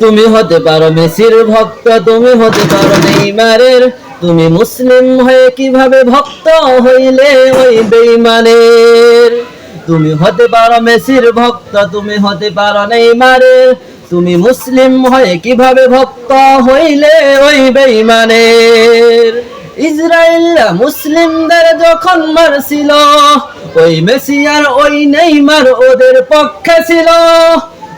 তুমি হতে পারো মেসির ভক্ত, তুমি হতে পারো নেইমারের, তুমি মুসলিম হয়ে কিভাবে ভক্ত হইলে ওই বেঈমানের। তুমি হতে পারো মেসির ভক্ত, তুমি হতে পারো নেইমারের, তুমি মুসলিম হয়ে কিভাবে ভক্ত হইলে ওই বেঈমানের। ইসরায়েলরা মুসলিমদের যখন মারছিল, ওই মেসি আর ওই নেইমার ওদের পক্ষে ছিল।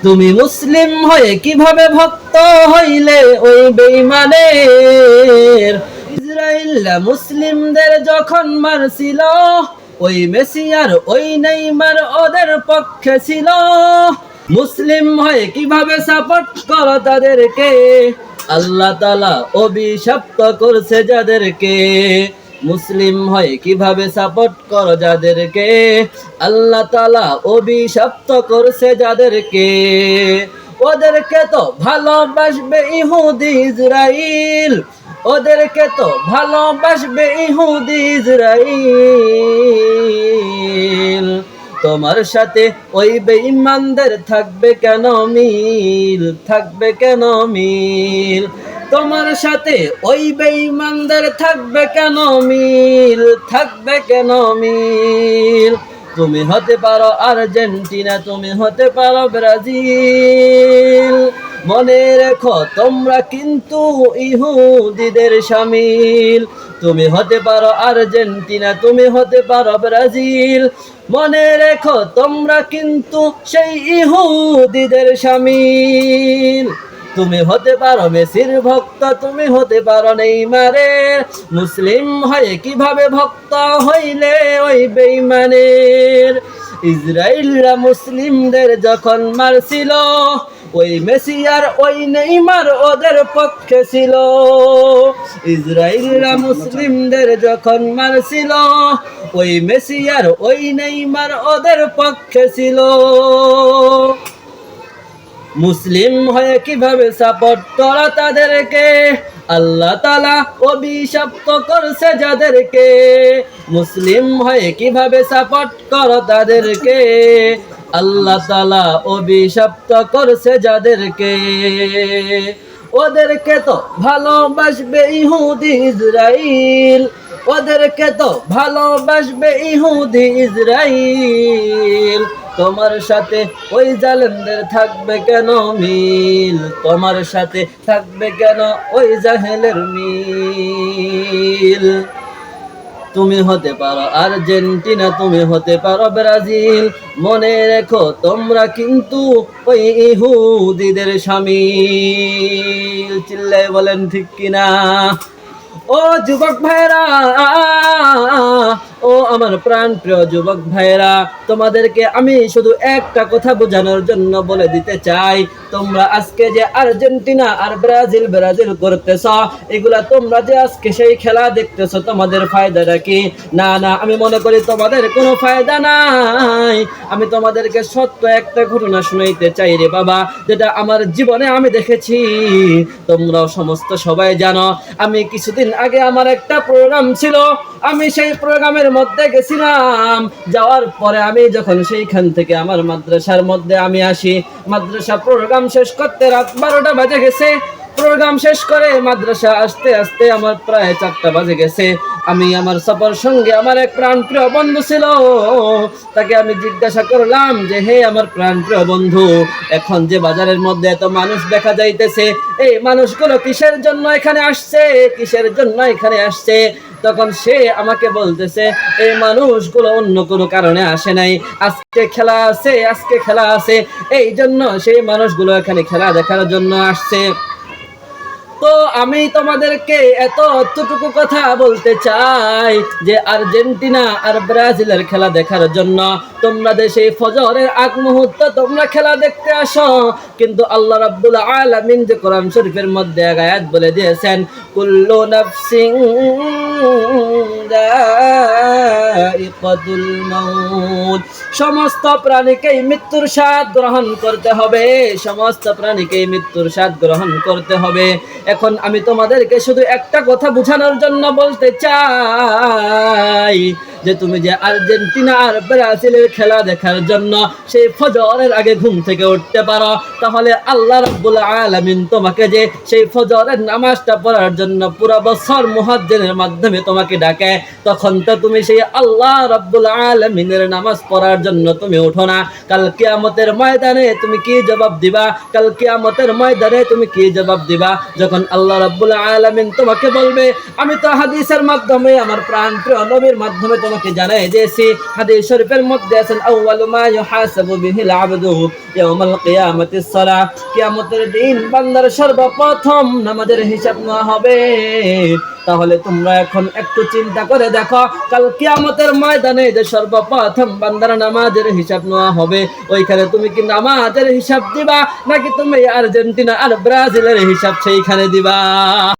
তুমি মুসলিম হয়ে কিভাবে ভক্ত হইলে ওই বেঈমানের। ইসরায়েলরা মুসলিমদের যখন মারছিল, ওই মেসি আর ওই নেইমার ওদের পক্ষে ছিল। মুসলিম হয়ে কিভাবে সাপোর্ট করো তাদেরকে, আল্লাহ তাআলা অভিশপ্ত করছে যাদেরকে। মুসলিম হয়ে কিভাবে সাপোর্ট করো যাদেরকে, আল্লাহ তাআলা অভিশপ্ত করছে যাদেরকে। ওদেরকে তো ভালোবাসবে ইহুদি ইসরাইল, ওদেরকে তো ভালোবাসবে ইহুদি ইসরাইল। তোমার সাথে ওই বেঈমানদের থাকবে কেন মিল, থাকবে কেন মিল। তোমার সাথে ওই বেঈমানদের থাকবে কেন মিল, থাকবে কেন মিল। তুমি হতে পারো আর্জেন্টিনা, তুমি হতে পারো ব্রাজিল, মনে রেখো তোমরা কিন্তু ইহুদিদের শামিল। তুমি হতে পারো আর্জেন্টিনা, তুমি হতে পারো ব্রাজিল, মনে রেখো তোমরা কিন্তু সেই ইহুদিদের শামিল। তুমি হতে পারো মেসির ভক্ত, তুমি হতে পারো নেইমারের, মুসলিম হয়ে কিভাবে ভক্ত হইলে ওই বেঈমানের। ইসরায়েলরা মুসলিমদের যখন মারছিল, ওই মেসি আর ওই নেইমার ওদের পক্ষে ছিল। ইসরায়েলরা মুসলিমদের যখন মারছিল, ওই মেসি আর ওই নেইমার ওদের পক্ষে ছিল। মুসলিম হয়ে কিভাবে সাপোর্ট করা তাদেরকে, আল্লাহ তাআলা অভিশপ্ত করছে যাদেরকে। মুসলিম হয়ে কিভাবে সাপোর্ট করো তাদেরকে, আল্লাহ তাআলা অভিশপ্ত করছে যাদেরকে। ওদেরকে তো ভালোবাসবে ইহুদি ইসরাইল, ওদেরকে তো ভালোবাসবে ইহুদি ইসরাইল। তোমার সাথে ওই জালেমদের থাকবে কেন মিল, তোমার সাথে থাকবে কেন ওই জাহেলের মিল। তুমি হতে পারো আর্জেন্টিনা, তুমি হতে পারো ব্রাজিল, মনে রেখো তোমরা কিন্তু ওই ইহুদিদের শামিল। চিল্লায় বলেন ঠিক কিনা। ও যুবক ভাইরা, ও আমার প্রাণ প্রিয় যুবক ভাইরা, তোমাদেরকে আমি শুধু একটা কথা বোঝানোর জন্য বলে দিতে চাই। তোমরা আজকে যে আর্জেন্টিনা আর ব্রাজিল ব্রাজিল করতেছ, এগুলা তোমরা যে আজকে সেই খেলা দেখতেছ, তোমাদের ফায়দাটা কি? না না, আমি মনে করি তোমাদের কোনো ফায়দা নাই। আমি তোমাদেরকে সত্য একটা ঘটনা শুনাইতে চাই রে বাবা, যেটা আমার জীবনে আমি দেখেছি, তোমরাও সমস্ত সবাই জানো। আমি কিছুদিন আগে আমার একটা প্রোগ্রাম ছিল, আমি সেই প্রোগ্রামের মধ্যে গেছিলাম। যাওয়ার পরে আমি যখন সেইখান থেকে আমার মাদ্রাসার মধ্যে আমি আসি, মাদ্রাসা প্রোগ্রাম শেষ করতে রাত 12টা বাজে গেছে। প্রোগ্রাম শেষ করে মাদ্রাসা আসতে আসতে আমার প্রায় 4টা বাজে গেছে। আমি আমার সফর সঙ্গে আমার এক প্রাণপ্রিয় বন্ধু ছিল, তাকে আমি জিজ্ঞাসা করলাম যে হে আমার প্রাণপ্রিয় বন্ধু, এখন যে বাজারের মধ্যে এত মানুষ দেখা যাইতেছে, এই মানুষগুলো কিসের জন্য এখানে আসছে, কিসের জন্য এখানে আসছে? তখন সে আমাকে বলতেছে এই মানুষগুলো অন্য কোনো কারণে আসে নাই, আজকে খেলা আছে, আজকে খেলা আছে, এই জন্য সেই মানুষগুলো এখানে খেলা দেখার জন্য আসছে। তো আমি তোমাদেরকে এতটুকু কথা বলতে চাই যে আর্জেন্টিনা আর ব্রাজিলের খেলা দেখার জন্য তোমরা দেশে ফজরের আগ মুহূর্তে তোমরা খেলা দেখতে আসো, কিন্তু আল্লাহ রাব্বুল আলামিন যে কোরআন শরীফের মধ্যে আয়াত বলে দিয়েছেন, কুল্লু নাফসিন যায়িকাতুল মাউত, সমস্ত প্রাণীকেই মৃত্যুর স্বাদ গ্রহণ করতে হবে, সমস্ত প্রাণীকেই মৃত্যুর স্বাদ গ্রহণ করতে হবে। এখন আমি তোমাদেরকে শুধু একটা কথা বোঝানোর জন্য বলতে চাই, যে তুমি যে আর্জেন্টিনা আর ব্রাজিলের খেলা দেখার জন্য সেই ফজরের আগে ঘুম থেকে উঠতে পারো, তাহলে আল্লাহ রাব্বুল আলামিন তোমাকে যে সেই ফজরের নামাজটা পড়ার জন্য পুরো বছর মুয়াজ্জিনের মাধ্যমে তোমাকে ডাকে, তখন তো তুমি সেই আল্লাহ রাব্বুল আলামিনের নামাজ পড়ার জন্য তুমি ওঠো না। কাল কিয়ামতের ময়দানে তুমি কি জবাব দিবা? কাল কিয়ামতের ময়দানে তুমি কি জবাব দিবা? যখন আল্লাহ রাব্বুল আলামিন তোমাকে বলবে, আমি তো হাদিসের মাধ্যমে আমার প্রাণপ্রিয় নবীর মাধ্যমে তোমাকে জানাই দিয়েছি, হাদিস শরীফের মধ্যে আছেন আউয়ালু মা ইউহাসাবু বিহিল আবদু ইয়াউমাল কিয়ামাতিস সালাহ, কিয়ামতের দিন বান্দার সর্বপ্রথম নামাজের হিসাব নেওয়া হবে। তাহলে তোমরা এখন একটু চিন্তা করে দেখো, কাল কিয়ামতের ময়দানে যে সর্বপ্রথম বান্দার নামাজের হিসাব নেওয়া হবে, ওইখানে তুমি কি নামাজের হিসাব দিবা নাকি তুমি আর্জেন্টিনা আর ব্রাজিলের হিসাব সেইখানে দিবা?